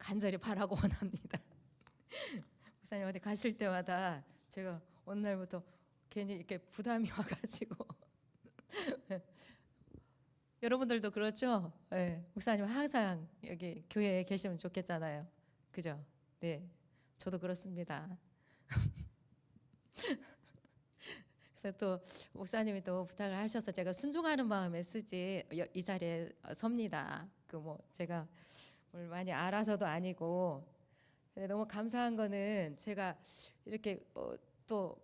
간절히 바라고 원합니다. 목사님 어디 가실 때마다 제가 어느 날부터 괜히 이렇게 부담이 와가지고 여러분들도 그렇죠? 네, 목사님 항상 여기 교회에 계시면 좋겠잖아요. 그죠? 네, 저도 그렇습니다. 그래서 또 목사님이 또 부탁을 하셔서 제가 순종하는 마음에 쓰지 이 자리에 섭니다. 그 뭐 제가 뭘 많이 알아서도 아니고, 근데 너무 감사한 거는 제가 이렇게 또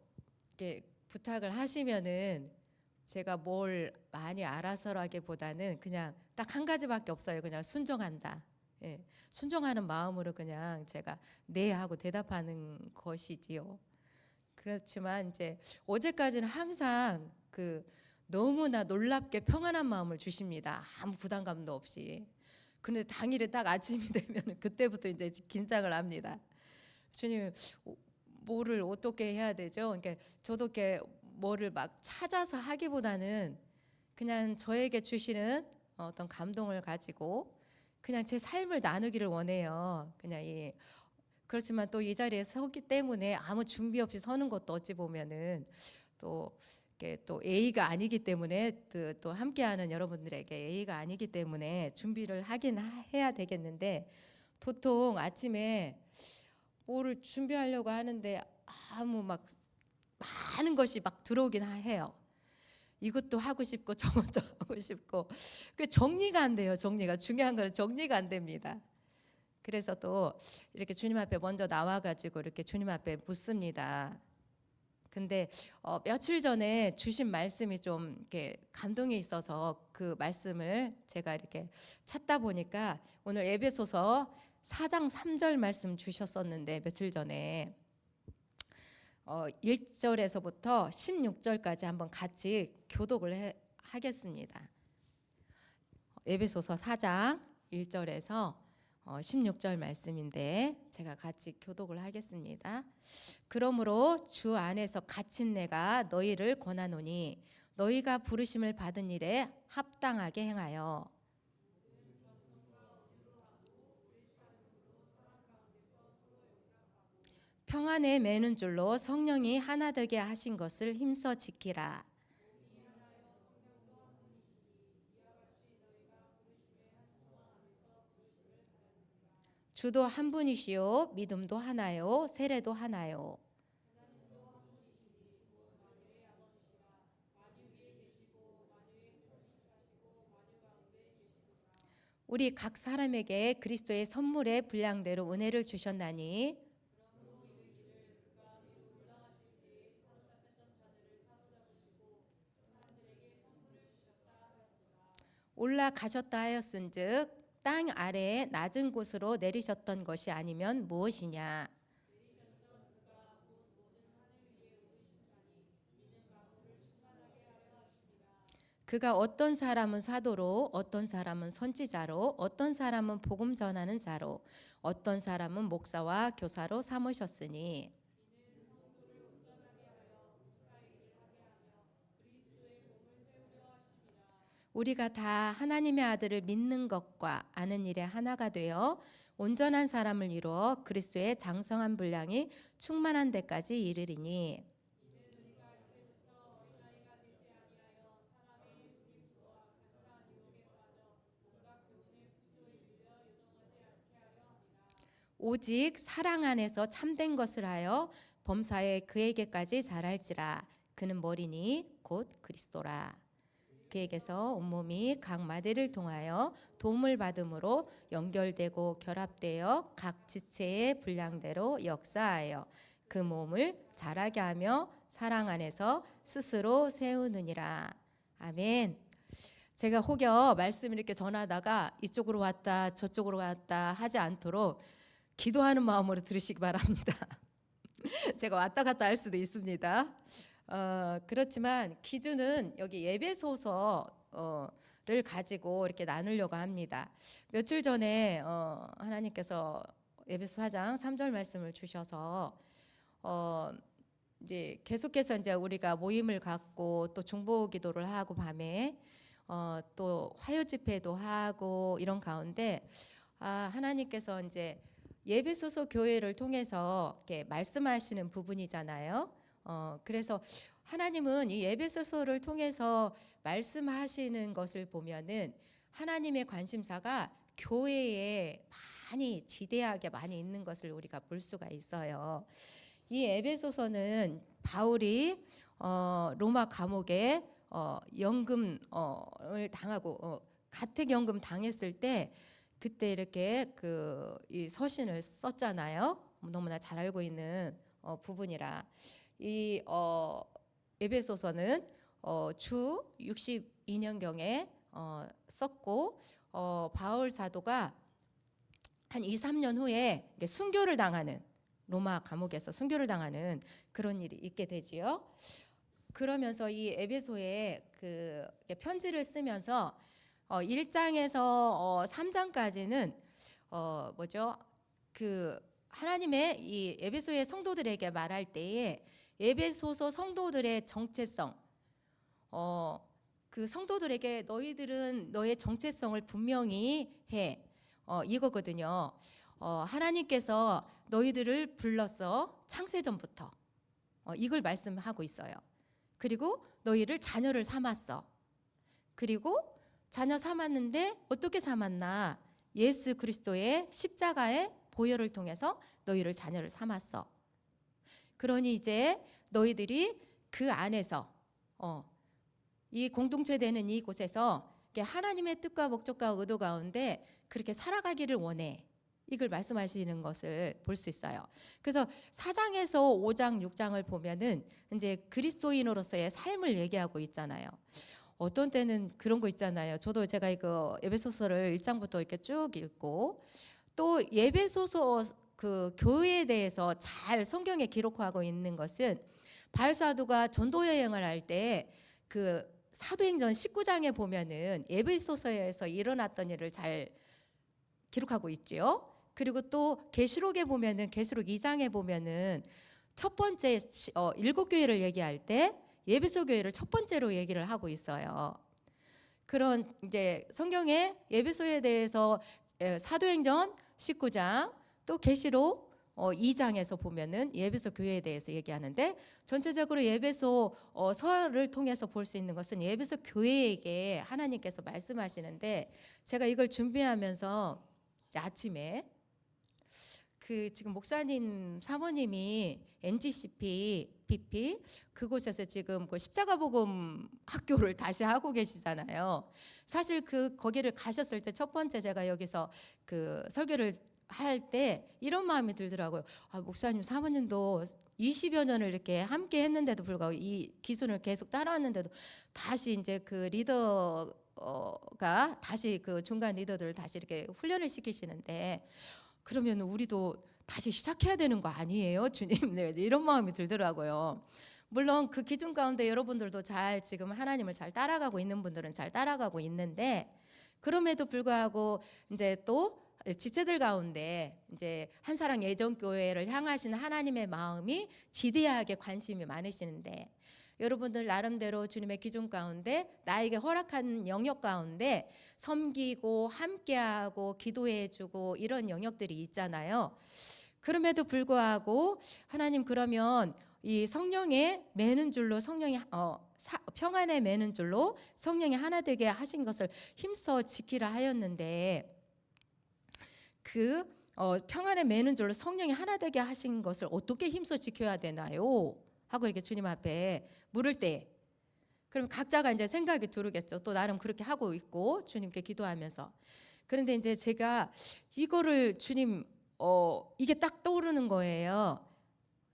이렇게 부탁을 하시면은 제가 뭘 많이 알아서라기보다는 그냥 딱 한 가지밖에 없어요. 그냥 순종한다. 예, 순종하는 마음으로 그냥 제가 네 하고 대답하는 것이지요. 그렇지만 이제 어제까지는 항상 그 너무나 놀랍게 평안한 마음을 주십니다. 아무 부담감도 없이. 그런데 당일에 딱 아침이 되면 그때부터 이제 긴장을 합니다. 주님, 뭐를 어떻게 해야 되죠? 그러니까 저도 이렇게 뭐를 막 찾아서 하기보다는 그냥 저에게 주시는 어떤 감동을 가지고 그냥 제 삶을 나누기를 원해요. 그냥 그렇지만 또 이 자리에 서기 때문에 아무 준비 없이 서는 것도 어찌 보면은 또 이게 또 A가 아니기 때문에 또 함께하는 여러분들에게 A가 아니기 때문에 준비를 하긴 해야 되겠는데, 도통 아침에 뭐를 준비하려고 하는데 아무 막 많은 것이 막 들어오긴 해요. 이것도 하고 싶고 저것도 하고 싶고 그 정리가 안 돼요. 정리가 중요한 거는 정리가 안 됩니다. 그래서 또 이렇게 주님 앞에 먼저 나와가지고 이렇게 주님 앞에 묻습니다. 근데 며칠 전에 주신 말씀이 좀 이렇게 감동이 있어서 그 말씀을 제가 이렇게 찾다 보니까 오늘 에베소서 4장 3절 말씀 주셨었는데, 며칠 전에 1절에서부터 16절까지 한번 같이 교독을 하겠습니다. 에베소서 4장 1절에서 16절 말씀인데 제가 같이 교독을 하겠습니다. 그러므로 주 안에서 갇힌 내가 너희를 권하노니 너희가 부르심을 받은 일에 합당하게 행하여 평안에 매는 줄로 성령이 하나 되게 하신 것을 힘써 지키라. 주도 한 분이시요 믿음도 하나요 세례도 하나요. 우리 각 사람에게 그리스도의 선물의 분량대로 은혜를 주셨나니 올라가셨다 하였은즉 땅 아래에 낮은 곳으로 내리셨던 것이 아니면 무엇이냐. 그가 어떤 사람은 사도로 어떤 사람은 선지자로 어떤 사람은 복음 전하는 자로 어떤 사람은 목사와 교사로 삼으셨으니 우리가 다 하나님의 아들을 믿는 것과 아는 일에 하나가 되어 온전한 사람을 이루어 그리스도의 장성한 분량이 충만한 데까지 이르리니 오직 사랑 안에서 참된 것을 하여 범사에 그에게까지 자랄지라. 그는 머리니 곧 그리스도라. 그에게서 온몸이 각 마디를 통하여 도움을 받음으로 연결되고 결합되어 각 지체의 분량대로 역사하여 그 몸을 자라게 하며 사랑 안에서 스스로 세우느니라. 아멘. 제가 혹여 말씀 이렇게 전하다가 이쪽으로 왔다 저쪽으로 왔다 하지 않도록 기도하는 마음으로 들으시기 바랍니다. 제가 왔다 갔다 할 수도 있습니다. 그렇지만 기준은 여기 예배소서를 가지고 이렇게 나누려고 합니다. 며칠 전에 하나님께서 예배소 4장 3절 말씀을 주셔서 이제 계속해서 이제 우리가 모임을 갖고 또 중보기도를 하고 밤에 또 화요 집회도 하고 이런 가운데 하나님께서 이제 예배소서 교회를 통해서 이렇게 말씀하시는 부분이잖아요. 그래서 하나님은 이 예배소서를 통해서 말씀하시는 것을 보면은 하나님의 관심사가 교회에 많이 지대하게 많이 있는 것을 우리가 볼 수가 있어요. 이 에베소서는 바울이 로마 감옥에 연금을 당하고 가택연금 당했을 때 그때 이렇게 이 서신을 썼잖아요. 너무나 잘 알고 있는 부분이라 이 에베소서는 주 62년경에 썼고 바울 사도가 한 2, 3년 후에 순교를 당하는 로마 감옥에서 순교를 당하는 그런 일이 있게 되지요. 그러면서 이 에베소에 편지를 쓰면서 1장에서 3장까지는 하나님의 이 에베소의 성도들에게 말할 때에 에베소서 성도들의 정체성, 그 성도들에게 너희들은 너의 정체성을 분명히 해. 이거거든요. 하나님께서 너희들을 불렀어. 창세전부터. 이걸 말씀하고 있어요. 그리고 너희를 자녀를 삼았어. 그리고 자녀 삼았는데 어떻게 삼았나? 예수 그리스도의 십자가의 보혈을 통해서 너희를 자녀를 삼았어. 그러니 이제 너희들이 그 안에서 이 공동체 되는 이곳에서 하나님의 뜻과 목적과 의도 가운데 그렇게 살아가기를 원해. 이걸 말씀하시는 것을 볼 수 있어요. 그래서 4장에서 5장, 6장을 보면은 이제 그리스도인으로서의 삶을 얘기하고 있잖아요. 어떤 때는 그런 거 있잖아요. 저도 제가 이거 에베소서를 1장부터 이렇게 쭉 읽고 또 에베소서 그 교회에 대해서 잘 성경에 기록하고 있는 것은 바울 사도가 전도 여행을 할 때 그 사도행전 19장에 보면은 에베소서에서 일어났던 일을 잘 기록하고 있지요. 그리고 또 계시록에 보면은 계시록 2장에 보면은 첫 번째 7교회를 얘기할 때 에베소 교회를 첫 번째로 얘기를 하고 있어요. 그런 이제 성경에 에베소에 대해서 사도행전 19장 또 계시록 2장에서 보면은 에베소 교회에 대해서 얘기하는데 전체적으로 에베소 서를 통해서 볼 수 있는 것은 에베소 교회에게 하나님께서 말씀하시는데 제가 이걸 준비하면서 아침에 지금 목사님 사모님이 NGCP BP 그곳에서 지금 그 십자가 복음 학교를 다시 하고 계시잖아요. 사실 거기를 가셨을 때 첫 번째 제가 여기서 설교를 할 때 이런 마음이 들더라고요. 목사님 사모님도 20여 년을 이렇게 함께 했는데도 불구하고 이 기순을 계속 따라왔는데도 다시 이제 리더가 다시 중간 리더들을 다시 이렇게 훈련을 시키시는데 그러면 우리도 다시 시작해야 되는 거 아니에요, 주님? 네, 이런 마음이 들더라고요. 물론 그 기준 가운데 여러분들도 잘 지금 하나님을 잘 따라가고 있는 분들은 잘 따라가고 있는데 그럼에도 불구하고 이제 또 지체들 가운데 이제 한사랑 예전교회를 향하신 하나님의 마음이 지대하게 관심이 많으시는데 여러분들 나름대로 주님의 기준 가운데 나에게 허락한 영역 가운데 섬기고 함께하고 기도해주고 이런 영역들이 있잖아요. 그럼에도 불구하고 하나님 그러면 이 성령에 매는 줄로 성령이 평안에 매는 줄로 성령이 하나 되게 하신 것을 힘써 지키라 하였는데 평안에 매는 줄로 성령이 하나 되게 하신 것을 어떻게 힘써 지켜야 되나요? 하고 이렇게 주님 앞에 물을 때 그럼 각자가 이제 생각이 들겠죠. 또 나름 그렇게 하고 있고 주님께 기도하면서 그런데 이제 제가 이거를 주님 이게 딱 떠오르는 거예요.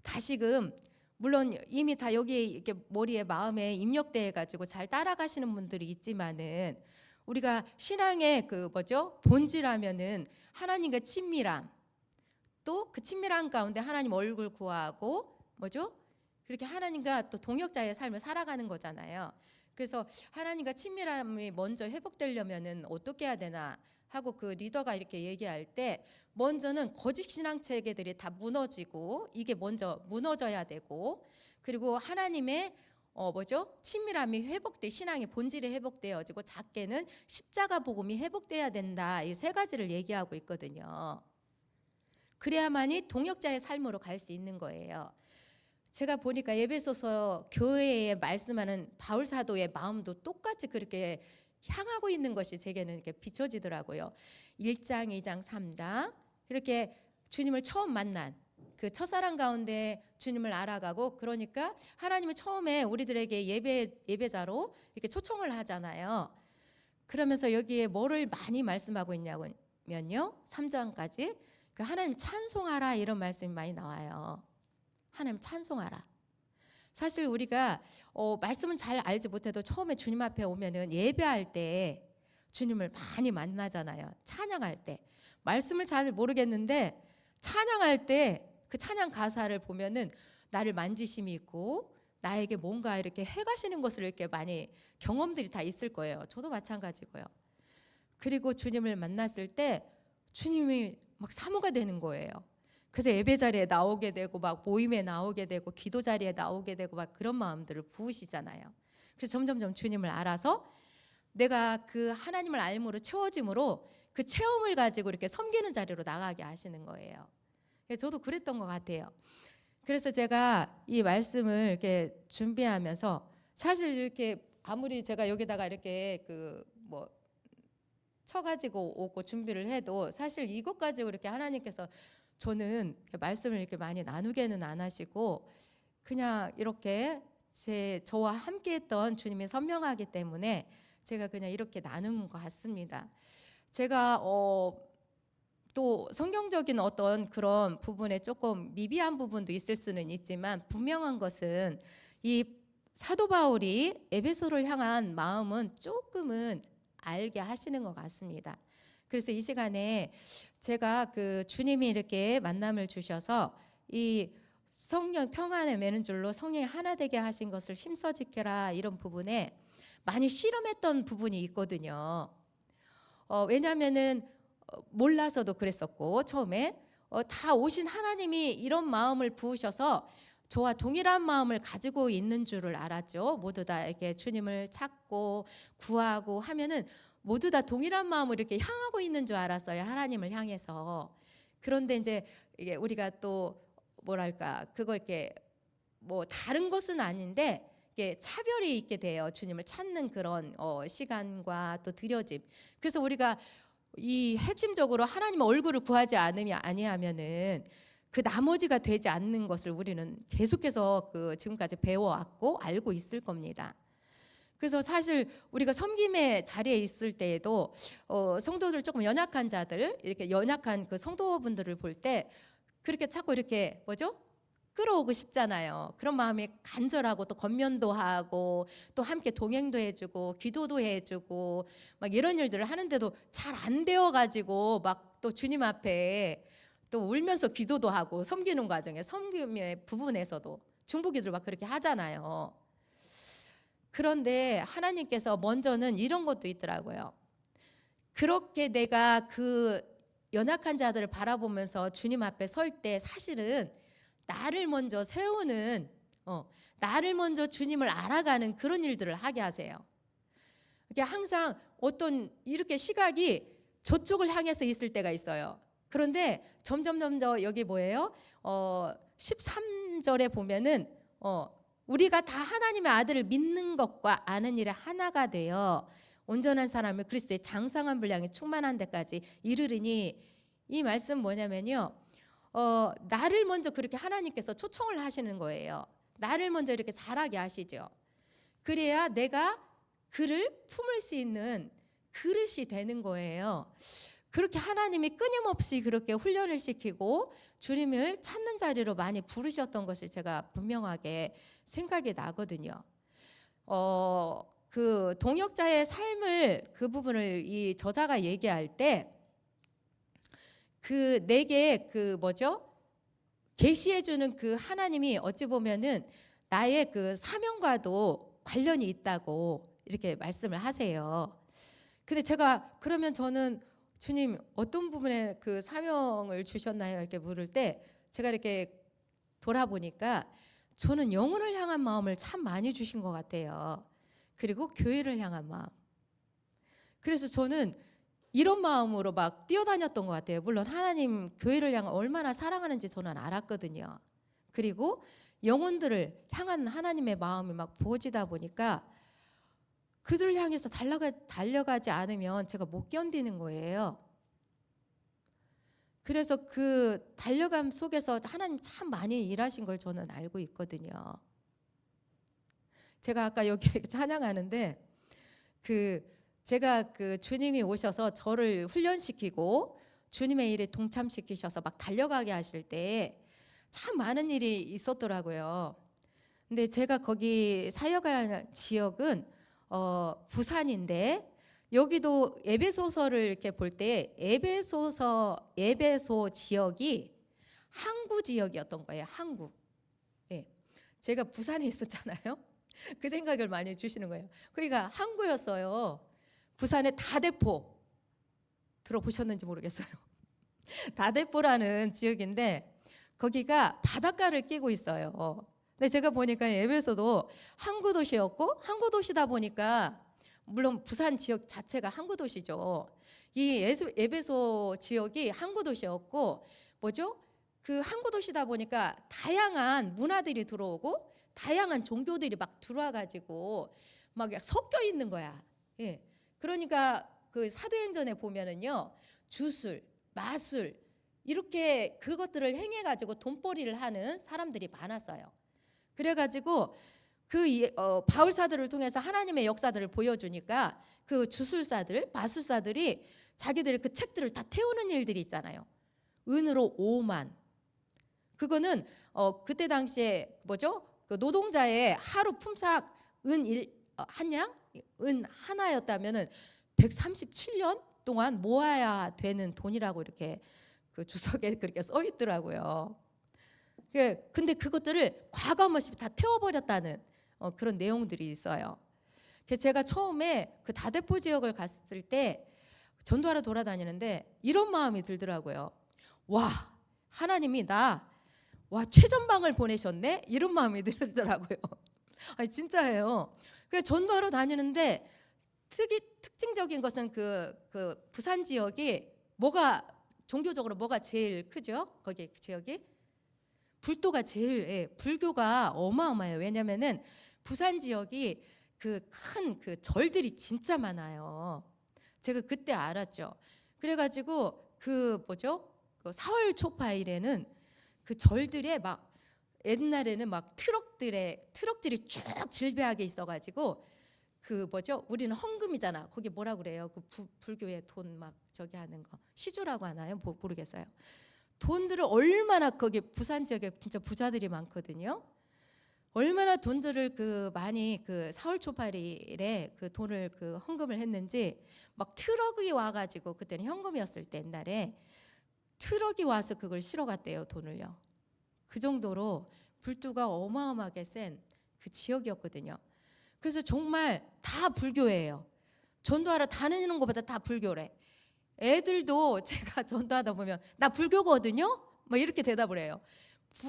다시금 물론 이미 다 여기에 이렇게 머리에 마음에 입력돼 가지고 잘 따라가시는 분들이 있지만은 우리가 신앙의 본질하면은 하나님과 친밀함 또 그 친밀함 가운데 하나님 얼굴 구하고 그렇게 하나님과 또 동역자의 삶을 살아가는 거잖아요. 그래서 하나님과 친밀함이 먼저 회복되려면은 어떻게 해야 되나 하고 그 리더가 이렇게 얘기할 때 먼저는 거짓 신앙 체계들이 다 무너지고 이게 먼저 무너져야 되고 그리고 하나님의 친밀함이 회복돼, 신앙의 본질이 회복되어지고 작게는 십자가 복음이 회복돼야 된다. 이 세 가지를 얘기하고 있거든요. 그래야만이 동역자의 삶으로 갈 수 있는 거예요. 제가 보니까 에베소서 교회에 말씀하는 바울 사도의 마음도 똑같이 그렇게 향하고 있는 것이 제게는 이렇게 비춰지더라고요. 1장, 2장, 3장 이렇게 주님을 처음 만난 그 첫사랑 가운데 주님을 알아가고, 그러니까 하나님은 처음에 우리들에게 예배자로 이렇게 초청을 하잖아요. 그러면서 여기에 뭐를 많이 말씀하고 있냐면요, 3장까지 그 하나님 찬송하라 이런 말씀이 많이 나와요. 하나님 찬송하라. 사실 우리가 말씀은 잘 알지 못해도 처음에 주님 앞에 오면은 예배할 때 주님을 많이 만나잖아요. 찬양할 때 말씀을 잘 모르겠는데 찬양할 때 그 찬양 가사를 보면은 나를 만지심이 있고 나에게 뭔가 이렇게 해가시는 것을 이렇게 많이 경험들이 다 있을 거예요. 저도 마찬가지고요. 그리고 주님을 만났을 때 주님이 막 사모가 되는 거예요. 그래서 예배 자리에 나오게 되고 막 모임에 나오게 되고 기도 자리에 나오게 되고 막 그런 마음들을 부으시잖아요. 그래서 점점점 주님을 알아서 내가 그 하나님을 알므로 채워짐으로 그 체험을 가지고 이렇게 섬기는 자리로 나가게 하시는 거예요. 저도 그랬던 것 같아요. 그래서 제가 이 말씀을 이렇게 준비하면서 사실 이렇게 아무리 제가 여기다가 이렇게 쳐가지고 오고 준비를 해도 사실 이것 가지고 이렇게 하나님께서 저는 말씀을 이렇게 많이 나누게는 안 하시고 그냥 이렇게 저와 함께했던 주님이 선명하기 때문에 제가 그냥 이렇게 나눈 것 같습니다. 제가 또 성경적인 어떤 그런 부분에 조금 미비한 부분도 있을 수는 있지만 분명한 것은 이 사도 바울이 에베소를 향한 마음은 조금은 알게 하시는 것 같습니다. 그래서 이 시간에 제가 그 주님이 이렇게 만남을 주셔서 이 성령 평안에 매는 줄로 성령이 하나 되게 하신 것을 힘써 지켜라 이런 부분에 많이 실험했던 부분이 있거든요. 왜냐하면은 몰라서도 그랬었고 처음에 다 오신 하나님이 이런 마음을 부으셔서 저와 동일한 마음을 가지고 있는 줄을 알았죠. 모두 다 이렇게 주님을 찾고 구하고 하면은 모두 다 동일한 마음으로 이렇게 향하고 있는 줄 알았어요. 하나님을 향해서. 그런데 이제 이게 우리가 또 뭐랄까 그거 이렇게 뭐 다른 것은 아닌데 이게 차별이 있게 돼요. 주님을 찾는 그런 시간과 또 들여짐. 그래서 우리가 이 핵심적으로 하나님의 얼굴을 구하지 아니하면은 그 나머지가 되지 않는 것을 우리는 계속해서 지금까지 배워왔고 알고 있을 겁니다. 그래서 사실 우리가 섬김의 자리에 있을 때에도 성도들 조금 연약한 자들 이렇게 연약한 그 성도분들을 볼 때 그렇게 자꾸 이렇게 끌어오고 싶잖아요. 그런 마음이 간절하고 또 권면도 하고 또 함께 동행도 해주고 기도도 해주고 막 이런 일들을 하는데도 잘 안 되어가지고 막 또 주님 앞에 또 울면서 기도도 하고 섬기는 과정에 섬김의 부분에서도 중보기도를 막 그렇게 하잖아요. 그런데 하나님께서 먼저는 이런 것도 있더라고요. 그렇게 내가 그 연약한 자들을 바라보면서 주님 앞에 설 때 사실은 나를 먼저 세우는 나를 먼저 주님을 알아가는 그런 일들을 하게 하세요. 이게 항상 어떤 이렇게 시각이 저쪽을 향해서 있을 때가 있어요. 그런데 점점 여기 뭐예요? 13절에 보면은 우리가 다 하나님의 아들을 믿는 것과 아는 일에 하나가 되어 온전한 사람을 그리스도의 장성한 분량이 충만한 데까지 이르리니, 이 말씀 뭐냐면요. 나를 먼저 그렇게 하나님께서 초청을 하시는 거예요. 나를 먼저 이렇게 잘하게 하시죠. 그래야 내가 그를 품을 수 있는 그릇이 되는 거예요. 그렇게 하나님이 끊임없이 그렇게 훈련을 시키고 주님을 찾는 자리로 많이 부르셨던 것을 제가 분명하게 생각이 나거든요. 그 동역자의 삶을 그 부분을 이 저자가 얘기할 때 그 내게 계시해 주는 그 하나님이 어찌 보면은 나의 그 사명과도 관련이 있다고 이렇게 말씀을 하세요. 근데 제가 그러면 저는 주님 어떤 부분에 그 사명을 주셨나요? 이렇게 물을 때 제가 이렇게 돌아보니까 저는 영혼을 향한 마음을 참 많이 주신 것 같아요. 그리고 교회를 향한 마음. 그래서 저는 이런 마음으로 막 뛰어다녔던 것 같아요. 물론 하나님 교회를 향한 얼마나 사랑하는지 저는 알았거든요. 그리고 영혼들을 향한 하나님의 마음이 막 부어지다 보니까 그들을 향해서 달려가지 않으면 제가 못 견디는 거예요. 그래서 그 달려감 속에서 하나님 참 많이 일하신 걸 저는 알고 있거든요. 제가 아까 여기 찬양하는데 제가 주님이 오셔서 저를 훈련시키고 주님의 일에 동참시키셔서 막 달려가게 하실 때 참 많은 일이 있었더라고요. 근데 제가 거기 사역할 지역은 부산인데 여기도 에베소서를 이렇게 볼 때 에베소 지역이 항구 지역이었던 거예요. 항구. 네. 제가 부산에 있었잖아요. 그 생각을 많이 주시는 거예요. 그러니까 항구였어요. 부산의 다대포 들어보셨는지 모르겠어요. 다대포라는 지역인데 거기가 바닷가를 끼고 있어요. 근데 제가 보니까 에베소도 항구 도시였고 항구 도시다 보니까 물론 부산 지역 자체가 항구 도시죠. 이 에베소 지역이 항구 도시였고 뭐죠? 그 항구 도시다 보니까 다양한 문화들이 들어오고 다양한 종교들이 막 들어와 가지고 막 섞여 있는 거야. 예. 그러니까 그 사도행전에 보면은요. 주술, 마술 이렇게 그것들을 행해 가지고 돈벌이를 하는 사람들이 많았어요. 그래 가지고 바울 사들을 통해서 하나님의 역사들을 보여주니까 그 주술사들, 마술사들이 자기들의 그 책들을 다 태우는 일들이 있잖아요. 은으로 5만. 그거는 그때 당시에 뭐죠? 그 노동자의 하루 품삯 한 양, 은 하나였다면은 137년 동안 모아야 되는 돈이라고 이렇게 그 주석에 그렇게 써 있더라고요. 근데 그것들을 과감없이 다 태워버렸다는 그런 내용들이 있어요. 그래서 제가 처음에 그 다대포 지역을 갔을 때 전도하러 돌아다니는데 이런 마음이 들더라고요. 와, 하나님이 최전방을 보내셨네? 이런 마음이 들더라고요. 아니 진짜예요. 그래서 전도하러 다니는데 특징적인 것은 그 부산 지역이 종교적으로 뭐가 제일 크죠? 거기 그 지역이 불도가 제일 불교가 어마어마해요. 왜냐면은 부산 지역이 큰 절들이 진짜 많아요. 제가 그때 알았죠. 그래가지고 그 사월 초파일에는 그 절들에 막 옛날에는 막 트럭들이 쭉 질비하게 있어가지고 우리는 헌금이잖아. 거기 뭐라 그래요? 불교의 돈 막 저기 하는 거 시주라고 하나요? 모르겠어요. 돈들을 얼마나 거기 부산 지역에 진짜 부자들이 많거든요. 얼마나 돈들을 많이 4월 초팔일에 그 돈을 헌금을 했는지 막 트럭이 와가지고 그때는 현금이었을 때 옛날에 트럭이 와서 그걸 실어 갔대요 돈을요. 그 정도로 불도가 어마어마하게 센 그 지역이었거든요. 그래서 정말 다 불교예요. 전도하러 다니는 것보다 다 불교래. 애들도 제가 전도하다 보면 나 불교거든요. 막 이렇게 대답을 해요.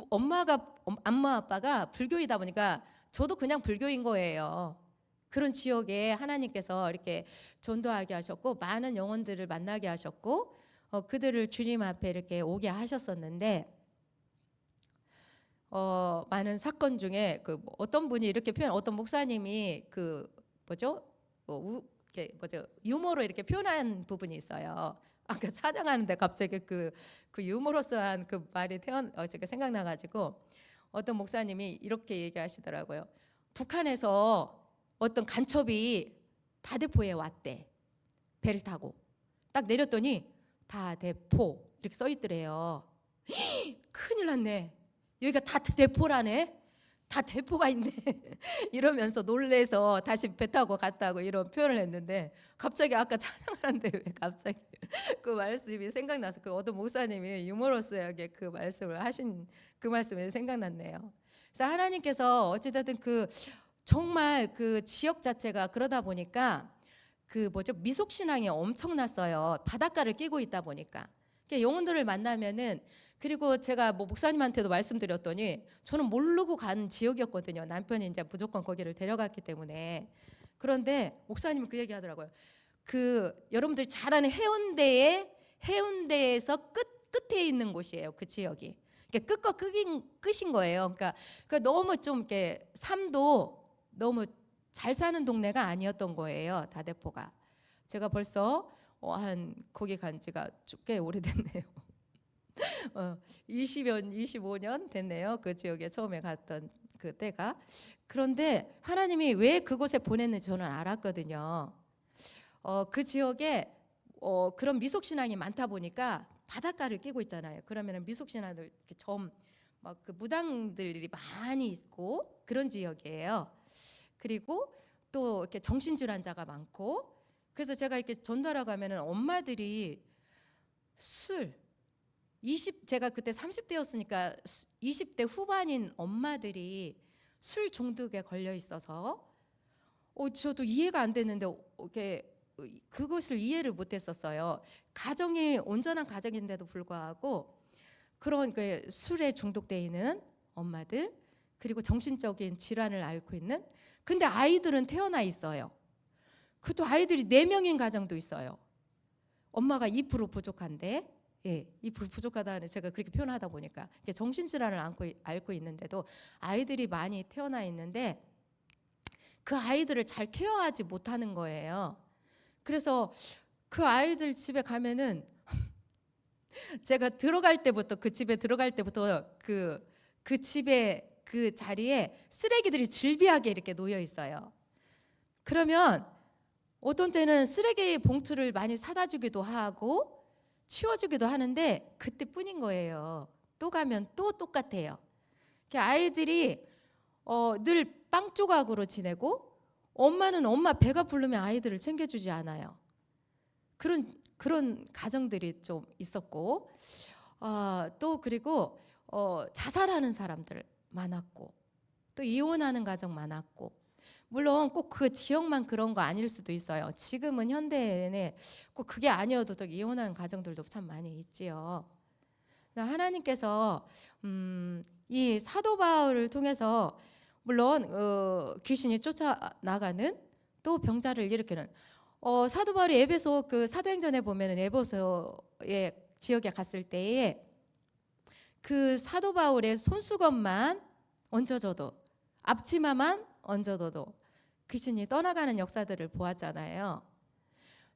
엄마 아빠가 불교이다 보니까 저도 그냥 불교인 거예요. 그런 지역에 하나님께서 이렇게 전도하게 하셨고 많은 영혼들을 만나게 하셨고 그들을 주님 앞에 이렇게 오게 하셨었는데 많은 사건 중에 어떤 분이 이렇게 어떤 목사님이 유머로 이렇게 표현한 부분이 있어요. 아까 찬양하는데 갑자기 그 유머러스한 그 말이 제가 생각나가지고 어떤 목사님이 이렇게 얘기하시더라고요. 북한에서 어떤 간첩이 다대포에 왔대. 배를 타고 딱 내렸더니 다대포 이렇게 써 있더래요. 큰일 났네. 여기가 다 대포라네. 다 대포가 있네. 이러면서 놀래서 다시 배 타고 갔다고 이런 표현을 했는데 갑자기 아까 찬양하는데 왜 갑자기 그 말씀이 생각나서 어떤 목사님이 유머러스하게 그 말씀을 하신 그 말씀이 생각났네요. 그래서 하나님께서 어찌됐든 정말 그 지역 자체가 그러다 보니까 미속신앙이 엄청났어요. 바닷가를 끼고 있다 보니까 영혼들을 만나면은 그리고 제가 뭐 목사님한테도 말씀드렸더니 저는 모르고 간 지역이었거든요. 남편이 이제 무조건 거기를 데려갔기 때문에. 그런데 목사님이 그 얘기 하더라고요. 그 여러분들이 잘 아는 해운대에서 끝에 있는 곳이에요. 그 지역이. 그러니까 끝과 끝인 거예요. 그러니까 너무 좀 이렇게 삶도 너무 잘 사는 동네가 아니었던 거예요. 다대포가. 제가 벌써 한 거기 간 지가 꽤 오래됐네요. 25년 됐네요. 그 지역에 처음에 갔던 그때가. 그런데 하나님이 왜 그곳에 보냈는지 저는 알았거든요. 그 지역에 그런 미속 신앙이 많다 보니까 바닷가를 끼고 있잖아요. 그러면 미속 신앙들 막 그 무당들이 많이 있고 그런 지역이에요. 그리고 또 이렇게 정신줄 환자가 많고, 그래서 제가 이렇게 전도하러 가면은 엄마들이 제가 그때 30대였으니까 20대 후반인 엄마들이 술 중독에 걸려 있어서 저도 이해가 안 됐는데 이렇게 그것을 이해를 못했었어요. 가정이 온전한 가정인데도 불구하고 그런 그 술에 중독돼 있는 엄마들, 그리고 정신적인 질환을 앓고 있는, 근데 아이들은 태어나 있어요. 그것도 아이들이 4명인 가정도 있어요. 엄마가 2% 부족한데, 2% 부족하다는 제가 그렇게 표현하다 보니까 정신질환을 앓고 있는데도 아이들이 많이 태어나 있는데 그 아이들을 잘 케어하지 못하는 거예요. 그래서 그 아이들 집에 가면은 제가 그 집에 들어갈 때부터 그 집에 그 자리에 쓰레기들이 질비하게 이렇게 놓여 있어요. 그러면 어떤 때는 쓰레기 봉투를 많이 사다 주기도 하고 치워주기도 하는데 그때뿐인 거예요. 또 가면 또 똑같아요. 아이들이 늘 빵 조각으로 지내고 엄마는 엄마 배가 부르면 아이들을 챙겨주지 않아요. 그런 가정들이 좀 있었고, 또 그리고 자살하는 사람들 많았고, 또 이혼하는 가정 많았고, 물론 꼭 그 지역만 그런 거 아닐 수도 있어요. 지금은 현대에는 꼭 그게 아니어도 또 이혼하는 가정들도 참 많이 있지요. 하나님께서 이 사도 바울을 통해서 물론 귀신이 쫓아나가는, 또 병자를 일으키는, 사도 바울이 에베소 그 사도행전에 보면은 에베소의 지역에 갔을 때에 그 사도 바울의 손수건만 얹어줘도, 앞치마만 얹어줘도 귀신이 떠나가는 역사들을 보았잖아요.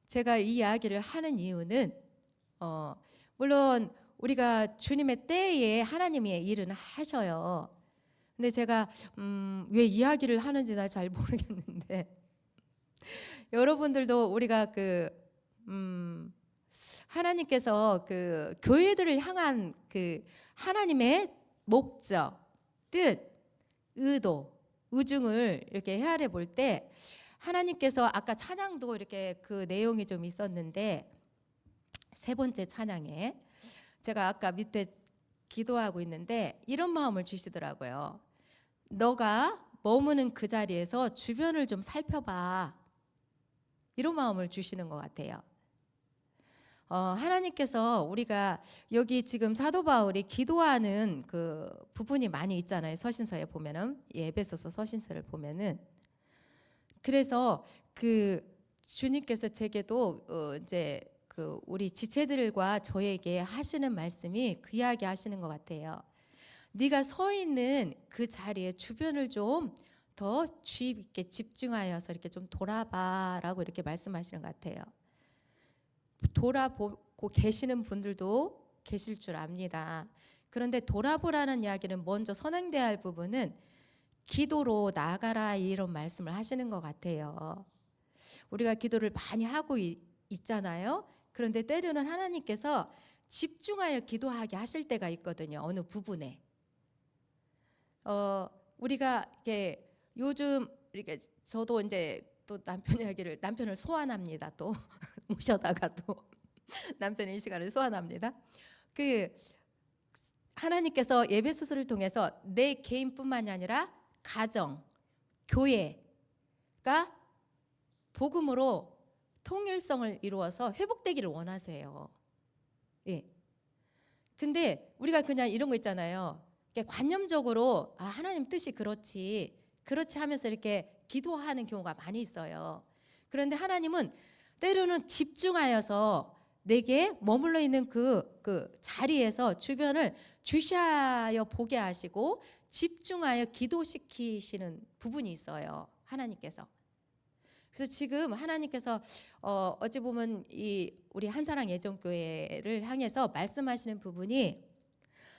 제가 이 이야기를 하는 이유는 물론 우리가 주님의 때에 하나님의 일은 하셔요. 근데 제가 왜 이야기를 하는지 나 잘 모르겠는데 여러분들도 우리가 하나님께서 그 교회들을 향한 그 하나님의 목적, 뜻, 의도, 의중을 이렇게 헤아려 볼 때 하나님께서 아까 찬양도 이렇게 그 내용이 좀 있었는데, 3번째 찬양에 제가 아까 밑에 기도하고 있는데 이런 마음을 주시더라고요. 너가 머무는 그 자리에서 주변을 좀 살펴봐. 이런 마음을 주시는 것 같아요. 하나님께서 우리가 여기 지금 사도 바울이 기도하는 그 부분이 많이 있잖아요. 서신서에 보면은, 에베소서 서신서를 보면은. 그래서 그 주님께서 제게도 이제 그 우리 지체들과 저에게 하시는 말씀이 그 이야기 하시는 것 같아요. 네가 서 있는 그 자리에 주변을 좀 더 주의 있게 집중하여서 이렇게 좀 돌아봐라고 이렇게 말씀하시는 것 같아요. 돌아보고 계시는 분들도 계실 줄 압니다. 그런데 돌아보라는 이야기는 먼저 선행돼야 할 부분은 기도로 나아가라, 이런 말씀을 하시는 것 같아요. 우리가 기도를 많이 하고 있잖아요. 그런데 때로는 하나님께서 집중하여 기도하게 하실 때가 있거든요. 어느 부분에. 우리가 이렇게 요즘 이렇게 저도 이제 또 남편을 소환합니다. 또 모셔다가 또 남편의 이 시간을 소환합니다. 그 하나님께서 예배소서를 통해서 내 개인뿐만이 아니라 가정, 교회가 복음으로 통일성을 이루어서 회복되기를 원하세요. 예. 근데 우리가 그냥 이런 거 있잖아요. 이렇게 관념적으로 아, 하나님 뜻이 그렇지 하면서 이렇게 기도하는 경우가 많이 있어요. 그런데 하나님은 때로는 집중하여서 내게 머물러 있는 그 자리에서 주변을 주시하여 보게 하시고 집중하여 기도시키시는 부분이 있어요. 하나님께서. 그래서 지금 하나님께서 어찌 보면 이 우리 한사랑 예정교회를 향해서 말씀하시는 부분이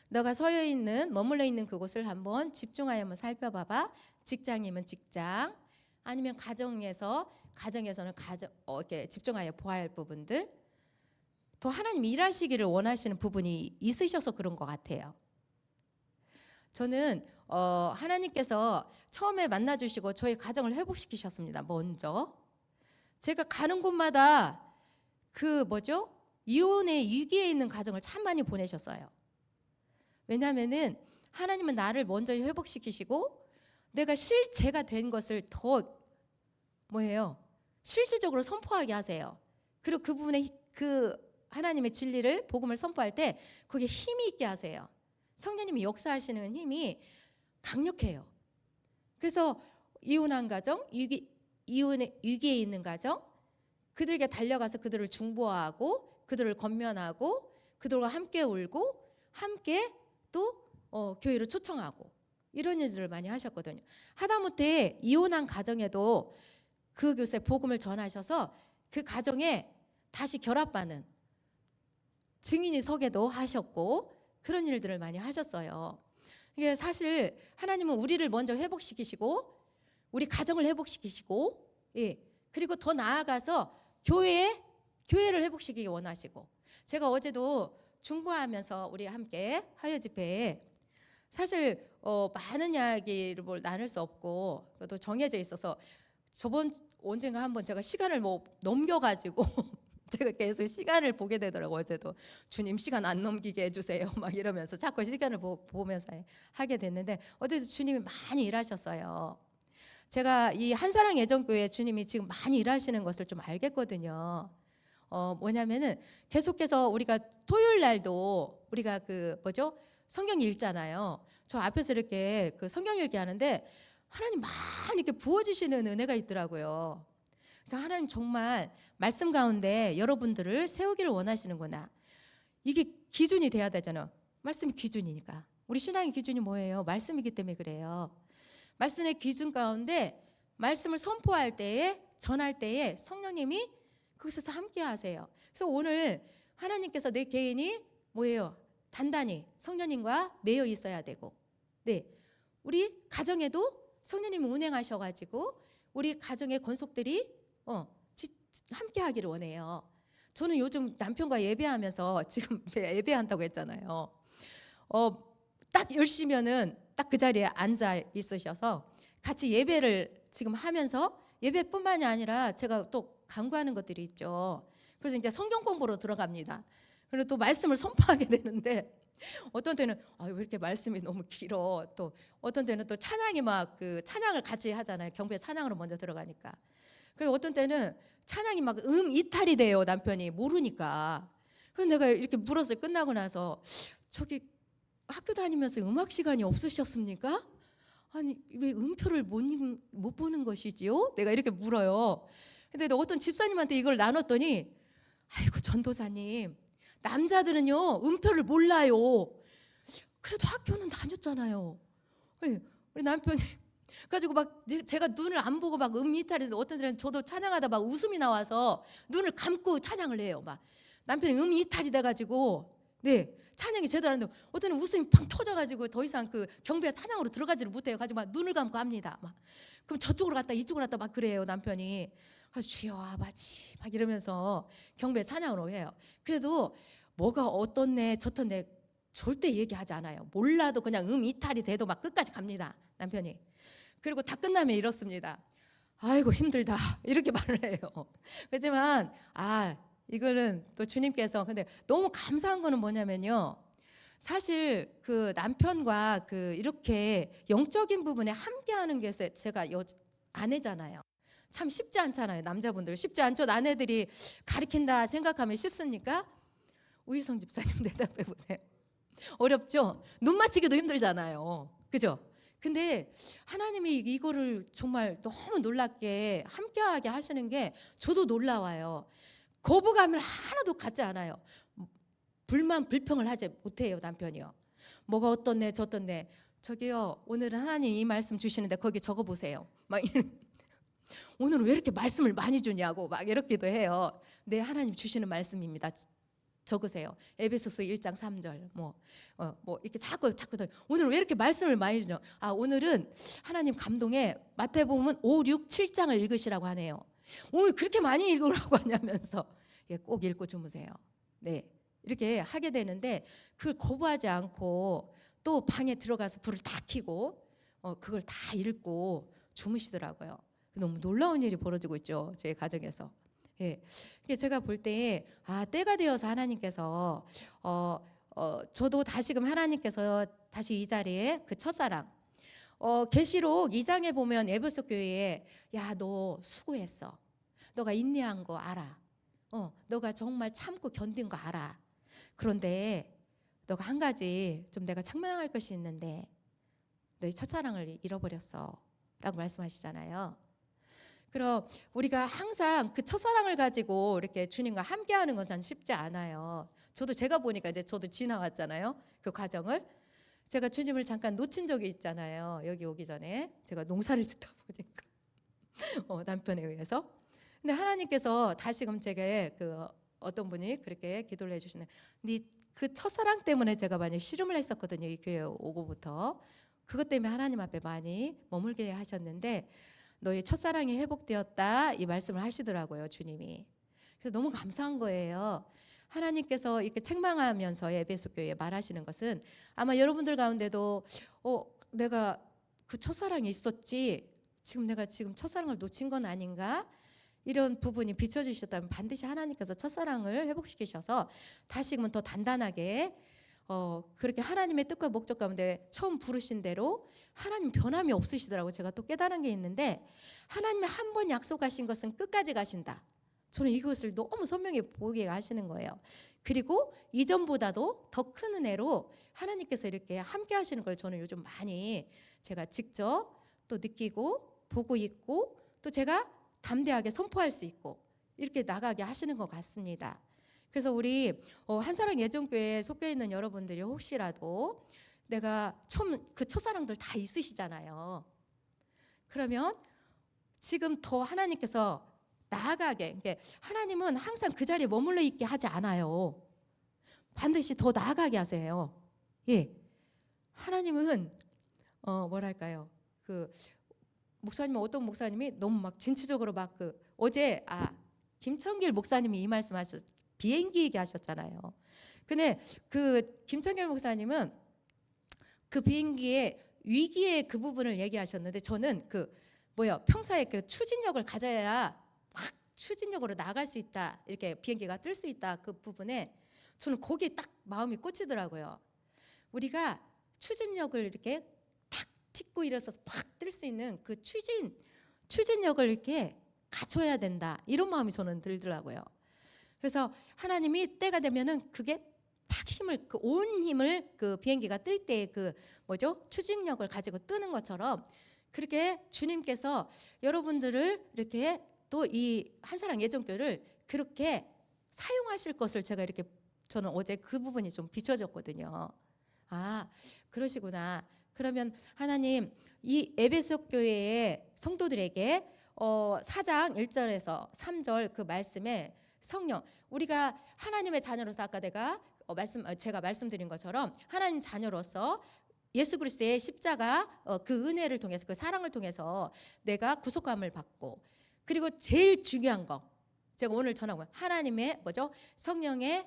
너가 서여 있는 머물러 있는 그곳을 한번 집중하여 한번 살펴봐봐. 직장이면 직장, 아니면 가정에서는 이렇게 집중하여 보아야 할 부분들, 더 하나님 일하시기를 원하시는 부분이 있으셔서 그런 것 같아요. 저는 하나님께서 처음에 만나주시고 저희 가정을 회복시키셨습니다. 먼저 제가 가는 곳마다 이혼의 위기에 있는 가정을 참 많이 보내셨어요. 왜냐하면은 하나님은 나를 먼저 회복시키시고 내가 실제가 된 것을 더 실질적으로 선포하게 하세요. 그리고 그 부분에 그 하나님의 진리를 복음을 선포할 때 거기에 힘이 있게 하세요. 성령님이 역사하시는 힘이 강력해요. 그래서 이혼한 가정, 이혼의 위기에 있는 가정, 그들에게 달려가서 그들을 중보하고 그들을 권면하고 그들과 함께 울고 함께 또 교회로 초청하고 이런 일들을 많이 하셨거든요. 하다못해 이혼한 가정에도 그 교세 복음을 전하셔서 그 가정에 다시 결합하는 증인이 서게도 하셨고 그런 일들을 많이 하셨어요. 이게 사실 하나님은 우리를 먼저 회복시키시고 우리 가정을 회복시키시고 그리고 더 나아가서 교회를 회복시키기 원하시고, 제가 어제도 중보하면서 우리 함께 화요 집회에 사실 많은 이야기를 나눌 수 없고 또 정해져 있어서 언젠가 한번 제가 시간을 넘겨가지고 제가 계속 시간을 보게 되더라고요. 어제도 주님 시간 안 넘기게 해주세요 막 이러면서 자꾸 시간을 보면서 하게 됐는데 어제도 주님이 많이 일하셨어요. 제가 이 한사랑 예정교회 주님이 지금 많이 일하시는 것을 좀 알겠거든요. 뭐냐면은 계속해서 우리가 토요일 날도 우리가 성경 읽잖아요. 저 앞에서 이렇게 그 성경 읽기 하는데 하나님 많이 이렇게 부어주시는 은혜가 있더라고요. 그래서 하나님 정말 말씀 가운데 여러분들을 세우기를 원하시는구나. 이게 기준이 돼야 되잖아요. 말씀이 기준이니까. 우리 신앙의 기준이 뭐예요? 말씀이기 때문에 그래요. 말씀의 기준 가운데 말씀을 선포할 때에 전할 때에 성령님이 그곳에서 함께 하세요. 그래서 오늘 하나님께서 내 개인이 단단히 성령님과 매여 있어야 되고, 우리 가정에도 성령님이 운행하셔가지고 우리 가정의 권속들이 함께 하기를 원해요. 저는 요즘 남편과 예배하면서 지금 예배한다고 했잖아요. 딱 10시면은 딱 그 자리에 앉아 있으셔서 같이 예배를 지금 하면서 예배뿐만이 아니라 제가 또 간구하는 것들이 있죠. 그래서 이제 성경 공부로 들어갑니다. 그리고 또 말씀을 선포하게 되는데 어떤 때는 왜 이렇게 말씀이 너무 길어. 또 어떤 때는 또 찬양이 찬양을 같이 하잖아요. 경배 찬양으로 먼저 들어가니까. 그리고 어떤 때는 찬양이 이탈이 돼요. 남편이 모르니까. 그래서 내가 이렇게 물었어요. 끝나고 나서 저기 학교 다니면서 음악 시간이 없으셨습니까? 아니 왜 음표를 못 보는 것이지요? 내가 이렇게 물어요. 근데 어떤 집사님한테 이걸 나눴더니 아이고 전도사님, 남자들은요 음표를 몰라요. 그래도 학교는 다녔잖아요. 우리 남편이 가지고 제가 눈을 안 보고 이탈인데 어떤 데는 저도 찬양하다 웃음이 나와서 눈을 감고 찬양을 해요. 남편이 이탈이 돼가지고 찬양이 제대로 안 되고 어떤 데는 웃음이 팡 터져가지고 더 이상 그 경배와 찬양으로 들어가지를 못해요. 가지고 눈을 감고 합니다. 그럼 저쪽으로 갔다 이쪽으로 갔다 그래요 남편이. 그래서 주여 아버지 이러면서 경배 찬양으로 해요. 그래도 뭐가 어떻네 저떻네 절대 얘기하지 않아요. 몰라도 그냥 이탈이 돼도 끝까지 갑니다 남편이. 그리고 다 끝나면 이렇습니다. 아이고 힘들다 이렇게 말을 해요. 그렇지만 이거는 또 주님께서, 근데 너무 감사한 거는 뭐냐면요, 사실 그 남편과 이렇게 영적인 부분에 함께하는 게 제가 아내잖아요. 참 쉽지 않잖아요. 남자분들 쉽지 않죠. 아내들이 가르친다 생각하면 쉽습니까? 우희성 집사님 대답해 보세요. 어렵죠? 눈 맞추기도 힘들잖아요. 그죠? 근데 하나님이 이거를 정말 너무 놀랍게 함께하게 하시는 게 저도 놀라워요. 거부감을 하나도 갖지 않아요. 불만 불평을 하지 못해요, 남편이요. 뭐가 어떻네 저떻네. 저기요, 오늘은 하나님 이 말씀 주시는데 거기 적어 보세요. 막 오늘은 왜 이렇게 말씀을 많이 주냐고 막 이렇기도 해요. 네, 하나님 주시는 말씀입니다. 적으세요. 에베소서 1장 3절 뭐 이렇게 자꾸 오늘 왜 이렇게 말씀을 많이 주냐. 아, 오늘은 하나님 감동에 마태복음 5, 6, 7장을 읽으시라고 하네요. 오늘 그렇게 많이 읽으라고 하냐면서 꼭 읽고 주무세요. 네, 이렇게 하게 되는데 그걸 거부하지 않고 또 방에 들어가서 불을 다 켜고 그걸 다 읽고 주무시더라고요. 너무 놀라운 일이 벌어지고 있죠, 제 가정에서. 예, 이게 제가 볼 때 때가 되어서 하나님께서 저도 다시금 하나님께서 다시 이 자리에 그 첫사랑 계시록 2장에 보면 에베소 교회에 야, 너 수고했어. 너가 인내한 거 알아. 너가 정말 참고 견딘 거 알아. 그런데 너가 한 가지 좀 내가 책망할 것이 있는데 너희 첫사랑을 잃어버렸어 라고 말씀하시잖아요. 그럼 우리가 항상 그 첫사랑을 가지고 이렇게 주님과 함께하는 것은 쉽지 않아요. 저도 제가 보니까 이제 저도 지나왔잖아요. 그 과정을. 제가 주님을 잠깐 놓친 적이 있잖아요. 여기 오기 전에 제가 농사를 짓다 보니까 남편에 의해서. 근데 하나님께서 다시금 제게 그 어떤 분이 그렇게 기도를 해주시네. 네 그 첫사랑 때문에 제가 많이 씨름을 했었거든요. 이 교회 오고부터. 그것 때문에 하나님 앞에 많이 머물게 하셨는데 너의 첫사랑이 회복되었다 이 말씀을 하시더라고요, 주님이. 그래서 너무 감사한 거예요. 하나님께서 이렇게 책망하면서 에베소 교회에 말하시는 것은 아마 여러분들 가운데도 내가 그 첫사랑이 있었지 지금 내가 지금 첫사랑을 놓친 건 아닌가 이런 부분이 비춰주셨다면 반드시 하나님께서 첫사랑을 회복시키셔서 다시금 더 단단하게 그렇게 하나님의 뜻과 목적 가운데 처음 부르신 대로 하나님 변함이 없으시더라고요. 제가 또 깨달은 게 있는데 하나님이 한 번 약속하신 것은 끝까지 가신다. 저는 이것을 너무 선명히 보게 하시는 거예요. 그리고 이전보다도 더 큰 은혜로 하나님께서 이렇게 함께 하시는 걸 저는 요즘 많이 제가 직접 또 느끼고 보고 있고 또 제가 담대하게 선포할 수 있고 이렇게 나가게 하시는 것 같습니다. 그래서 우리 한사랑 예전교회에 속해 있는 여러분들이 혹시라도 내가 처음 그 첫사랑들 다 있으시잖아요. 그러면 지금 더 하나님께서 나아가게, 하나님은 항상 그 자리에 머물러 있게 하지 않아요. 반드시 더 나아가게 하세요. 예, 하나님은 뭐랄까요? 그 목사님 어떤 목사님이 너무 막 진취적으로 막 어제 김청길 목사님이 이 말씀하셨 비행기 얘기하셨잖아요. 근데 그 김청길 목사님은 그 비행기의 위기의 그 부분을 얘기하셨는데 저는 평사에 그 추진력을 가져야 막 추진력으로 나갈 수 있다 이렇게 비행기가 뜰 수 있다 그 부분에 저는 거기에 딱 마음이 꽂히더라고요. 우리가 추진력을 이렇게 탁 딛고 일어서서 팍 뜰 수 있는 그 추진력을 이렇게 갖춰야 된다 이런 마음이 저는 들더라고요. 그래서 하나님이 때가 되면은 그게 팍 힘을 온 힘을 그 비행기가 뜰 때 추진력을 가지고 뜨는 것처럼 그렇게 주님께서 여러분들을 이렇게 또 이 한사랑 예전교를 그렇게 사용하실 것을 제가 이렇게 저는 어제 그 부분이 좀 비춰졌거든요. 그러시구나. 그러면 하나님 이 에베소 교회의 성도들에게 4장 1절에서 3절 그 말씀에 성령 우리가 하나님의 자녀로서 아까 제가 말씀드린 것처럼 하나님 자녀로서 예수 그리스도의 십자가 그 은혜를 통해서 그 사랑을 통해서 내가 구속함을 받고 그리고 제일 중요한 거 제가 오늘 전한 거 하나님의 성령의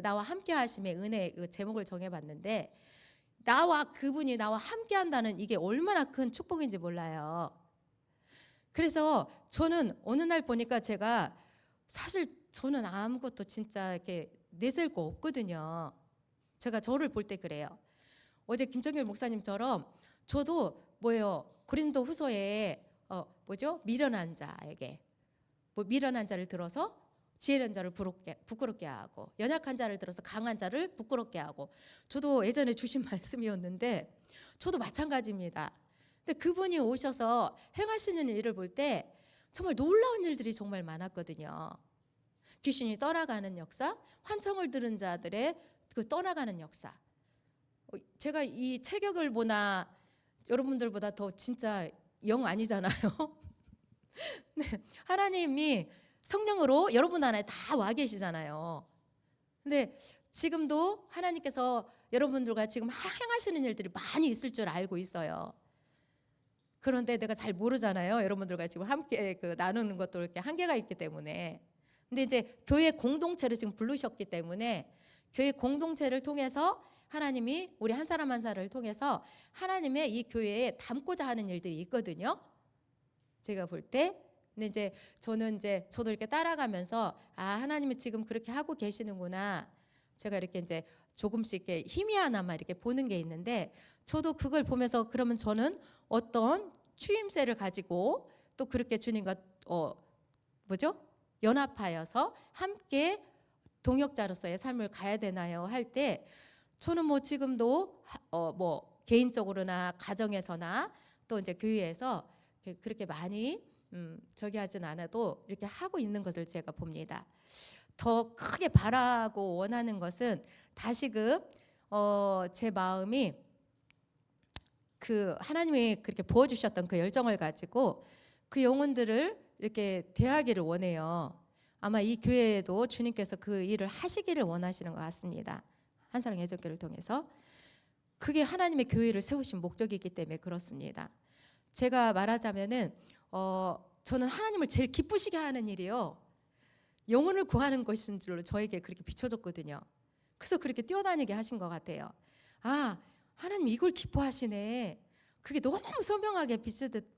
나와 함께 하심의 은혜 그 제목을 정해봤는데 그분이 나와 함께 한다는 이게 얼마나 큰 축복인지 몰라요. 그래서 저는 어느 날 보니까 제가 사실 저는 아무것도 진짜 이렇게 내세울 거 없거든요. 제가 저를 볼 때 그래요. 어제 김정일 목사님처럼 저도 고린도 후서에 미련한 자에게 미련한 자를 들어서 지혜로운 자를 부끄럽게 하고 연약한 자를 들어서 강한 자를 부끄럽게 하고. 저도 예전에 주신 말씀이었는데 저도 마찬가지입니다. 근데 그분이 오셔서 행하시는 일을 볼 때 정말 놀라운 일들이 정말 많았거든요. 귀신이 떠나가는 역사, 환청을 들은 자들의 그 떠나가는 역사. 제가 이 체격을 보나 여러분들보다 더 진짜 영 아니잖아요. 네, 하나님이 성령으로 여러분 안에 다 와 계시잖아요. 근데 지금도 하나님께서 여러분들과 지금 행하시는 일들이 많이 있을 줄 알고 있어요. 그런데 내가 잘 모르잖아요. 여러분들과 지금 함께 나누는 것도 이렇게 한계가 있기 때문에. 근데 이제 교회 공동체를 지금 부르셨기 때문에 교회 공동체를 통해서 하나님이 우리 한 사람 한 사람을 통해서 하나님의 이 교회에 담고자 하는 일들이 있거든요. 제가 볼 때. 근데 이제 저는 이제 저도 이렇게 따라가면서 하나님이 지금 그렇게 하고 계시는구나. 제가 이렇게 이제 조금씩 이렇게 희미하나마 이렇게 보는 게 있는데, 저도 그걸 보면서 그러면 저는 어떤 추임새를 가지고 또 그렇게 주님과 연합하여서 함께 동역자로서의 삶을 가야 되나요? 할 때 저는 뭐 지금도 뭐 개인적으로나 가정에서나 또 이제 교회에서 그렇게 많이 저기 하진 않아도 이렇게 하고 있는 것을 제가 봅니다. 더 크게 바라고 원하는 것은 다시금 제 마음이 그 하나님이 그렇게 부어주셨던 그 열정을 가지고 그 영혼들을 이렇게 대하기를 원해요. 아마 이 교회에도 주님께서 그 일을 하시기를 원하시는 것 같습니다. 한사랑 예전교를 통해서. 그게 하나님의 교회를 세우신 목적이기 때문에 그렇습니다. 제가 말하자면은 저는 하나님을 제일 기쁘시게 하는 일이요, 영혼을 구하는 것인 줄로 저에게 그렇게 비춰졌거든요. 그래서 그렇게 뛰어다니게 하신 것 같아요. 하나님 이걸 기뻐하시네. 그게 너무 선명하게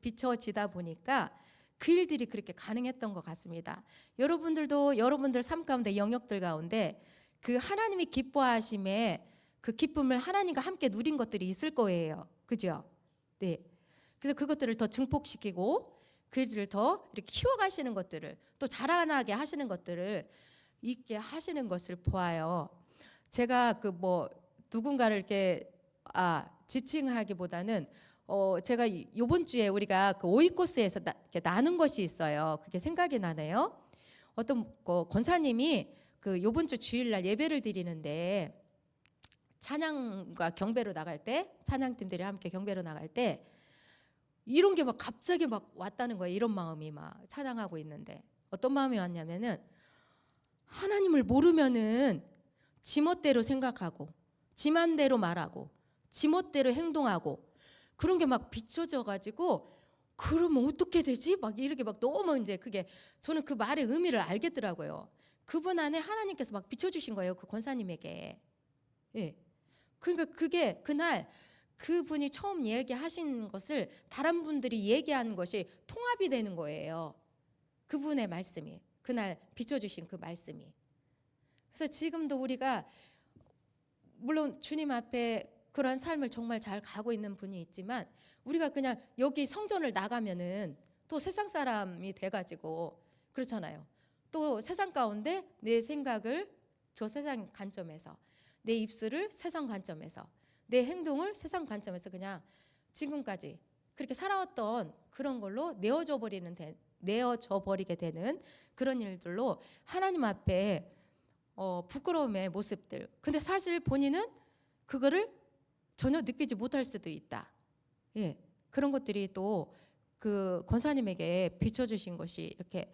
비춰지다 보니까 그 일들이 그렇게 가능했던 것 같습니다. 여러분들도 여러분들 삶 가운데 영역들 가운데 그 하나님이 기뻐하심에 그 기쁨을 하나님과 함께 누린 것들이 있을 거예요. 그죠? 네. 그래서 그것들을 더 증폭시키고 그 일들을 더 이렇게 키워가시는 것들을 또 자라나게 하시는 것들을 있게 하시는 것을 보아요. 제가 누군가를 이렇게 지칭하기보다는 제가 이번 주에 우리가 그 오이코스에서 이렇게 나눈 것이 있어요. 그게 생각이 나네요. 어떤 권사님이 그 이번 주 주일날 예배를 드리는데 찬양과 경배로 나갈 때, 찬양팀들이 함께 경배로 나갈 때 이런 게 막 갑자기 막 왔다는 거예요. 이런 마음이 막 찬양하고 있는데 어떤 마음이 왔냐면은, 하나님을 모르면은 지멋대로 생각하고 지만대로 말하고 지멋대로 행동하고 그런 게 막 비춰져 가지고, 그러면 어떻게 되지? 막 이렇게 막 너무 이제 그게, 저는 그 말의 의미를 알겠더라고요. 그분 안에 하나님께서 막 비춰주신 거예요, 그 권사님에게. 예. 그러니까 그게 그날 그분이 처음 얘기하신 것을 다른 분들이 얘기하는 것이 통합이 되는 거예요. 그분의 말씀이, 그날 비춰주신 그 말씀이. 그래서 지금도 우리가 물론 주님 앞에 그런 삶을 정말 잘 가고 있는 분이 있지만, 우리가 그냥 여기 성전을 나가면은 또 세상 사람이 돼가지고 그렇잖아요. 또 세상 가운데 내 생각을 저 세상 관점에서, 내 입술을 세상 관점에서, 내 행동을 세상 관점에서 그냥 지금까지 그렇게 살아왔던 그런 걸로 내어져 버리게 되는 그런 일들로 하나님 앞에 부끄러움의 모습들. 근데 사실 본인은 그거를 전혀 느끼지 못할 수도 있다. 예, 그런 것들이 또 그 권사님에게 비춰주신 것이 이렇게.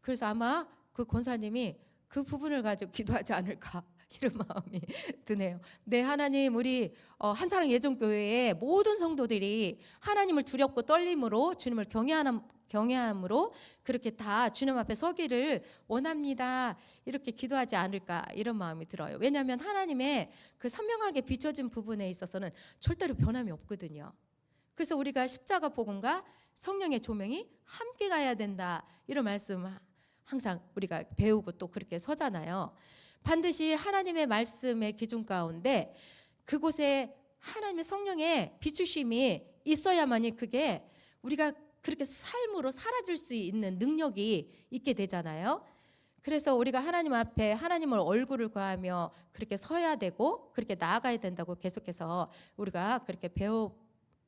그래서 아마 그 권사님이 그 부분을 가지고 기도하지 않을까 이런 마음이 드네요. 네, 하나님, 우리 한사랑 예정교회의 모든 성도들이 하나님을 두렵고 떨림으로 주님을 경외함으로 그렇게 다 주님 앞에 서기를 원합니다. 이렇게 기도하지 않을까 이런 마음이 들어요. 왜냐하면 하나님의 그 선명하게 비춰진 부분에 있어서는 절대로 변함이 없거든요. 그래서 우리가 십자가 복음과 성령의 조명이 함께 가야 된다, 이런 말씀 항상 우리가 배우고 또 그렇게 서잖아요. 반드시 하나님의 말씀의 기준 가운데 그곳에 하나님의 성령의 비추심이 있어야만이 그게 우리가 그렇게 삶으로 사라질 수 있는 능력이 있게 되잖아요. 그래서 우리가 하나님 앞에 하나님을 얼굴을 구하며 그렇게 서야 되고 그렇게 나아가야 된다고 계속해서 우리가 그렇게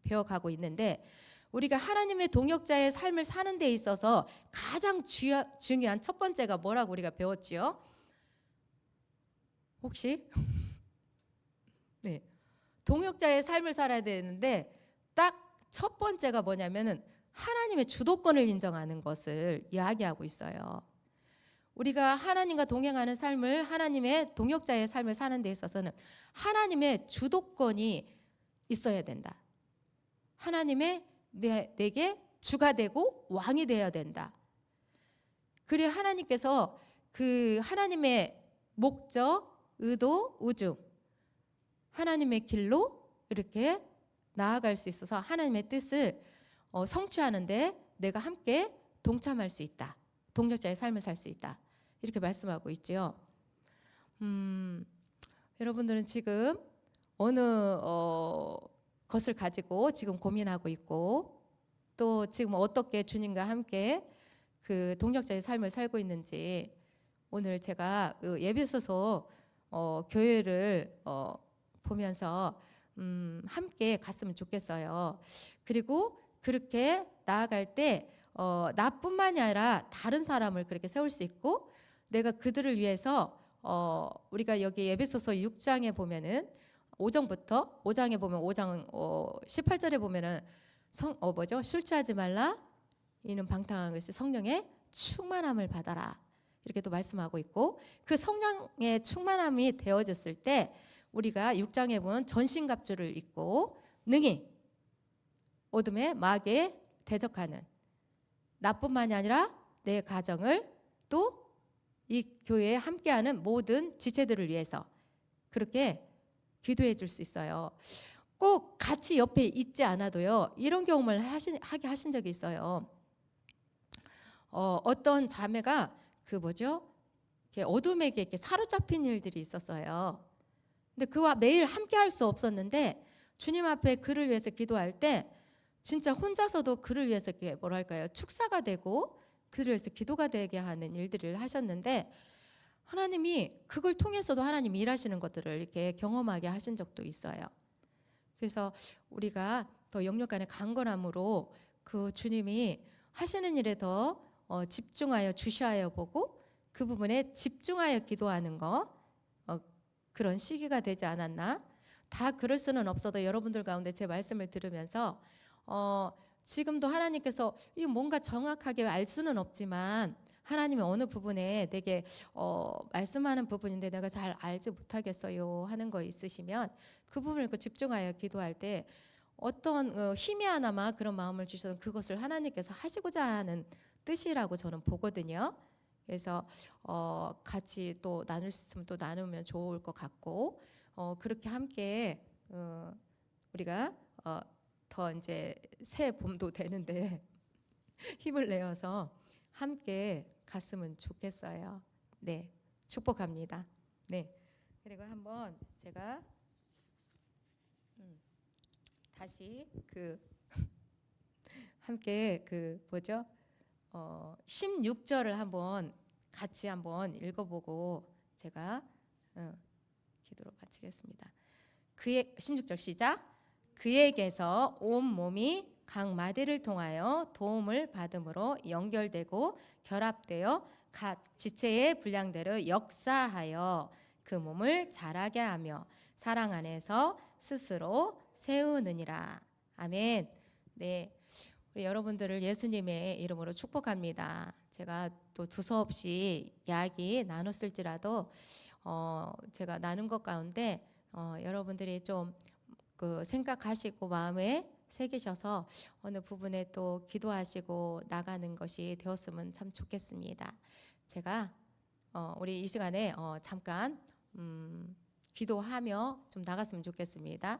배워가고 있는데, 우리가 하나님의 동역자의 삶을 사는 데 있어서 가장 중요한 첫 번째가 뭐라고 우리가 배웠지요? 혹시? 네. 동역자의 삶을 살아야 되는데 딱 첫 번째가 뭐냐면은 하나님의 주도권을 인정하는 것을 이야기하고 있어요. 우리가 하나님과 동행하는 삶을, 하나님의 동역자의 삶을 사는 데 있어서는 하나님의 주도권이 있어야 된다. 하나님의 내게 주가 되고 왕이 되어야 된다. 그리고 하나님께서 그 하나님의 목적, 의도, 우중, 하나님의 길로 이렇게 나아갈 수 있어서 하나님의 뜻을 성취하는데 내가 함께 동참할 수 있다. 동역자의 삶을 살 수 있다. 이렇게 말씀하고 있죠. 여러분들은 지금 어느 것을 가지고 지금 고민하고 있고, 또 지금 어떻게 주님과 함께 그 동역자의 삶을 살고 있는지, 오늘 제가 예배소서 교회를 보면서 함께 갔으면 좋겠어요. 그리고 그렇게 나아갈 때 나뿐만이 아니라 다른 사람을 그렇게 세울 수 있고, 내가 그들을 위해서 우리가 여기 에베소서 6장에 보면은 5장에 보면 5장 18절에 보면은 술 취하지 말라, 이는 방탕한 것이 성령의 충만함을 받아라, 이렇게 또 말씀하고 있고, 그 성령의 충만함이 되어졌을 때 우리가 6장에 보면 전신갑주를 입고 능히 어둠의 마귀에 대적하는, 나뿐만이 아니라 내 가정을 또 이 교회에 함께하는 모든 지체들을 위해서 그렇게 기도해 줄 수 있어요. 꼭 같이 옆에 있지 않아도요, 이런 경험을 하게 하신 적이 있어요. 어떤 자매가 이렇게 어둠에게 이렇게 사로잡힌 일들이 있었어요. 근데 그와 매일 함께 할 수 없었는데 주님 앞에 그를 위해서 기도할 때 진짜 혼자서도 그를 위해서 이렇게 축사가 되고 그를 위해서 기도가 되게 하는 일들을 하셨는데, 하나님이 그걸 통해서도 하나님이 일하시는 것들을 이렇게 경험하게 하신 적도 있어요. 그래서 우리가 더 영역 간의 강건함으로 그 주님이 하시는 일에 더 집중하여 주시하여 보고 그 부분에 집중하여 기도하는 거, 그런 시기가 되지 않았나. 다 그럴 수는 없어도 여러분들 가운데 제 말씀을 들으면서 지금도 하나님께서 뭔가 정확하게 알 수는 없지만 하나님이 어느 부분에 내게 말씀하는 부분인데 내가 잘 알지 못하겠어요 하는 거 있으시면 그 부분을 집중하여 기도할 때 어떤 희미하나마 그런 마음을 주셔서 그것을 하나님께서 하시고자 하는 뜻이라고 저는 보거든요. 그래서 같이 또 나눌 수 있으면 또 나누면 좋을 것 같고, 그렇게 함께 우리가 더 이제 새 봄도 되는데 힘을 내어서 함께 갔으면 좋겠어요. 네, 축복합니다. 네, 그리고 한번 제가 다시 함께 16절을 한번 같이 한번 읽어보고 제가 기도로 마치겠습니다. 16절 시작. 그에게서 온 몸이 각 마디를 통하여 도움을 받음으로 연결되고 결합되어 각 지체의 분량대로 역사하여 그 몸을 자라게 하며 사랑 안에서 스스로 세우느니라. 아멘. 네, 우리 여러분들을 예수님의 이름으로 축복합니다. 제가 또 두서없이 이야기 나눴을지라도 제가 나눈 것 가운데 여러분들이 좀 생각하시고 마음에 새기셔서 어느 부분에 또 기도하시고 나가는 것이 되었으면 참 좋겠습니다. 제가 우리 이 시간에 잠깐 기도하며 좀 나갔으면 좋겠습니다.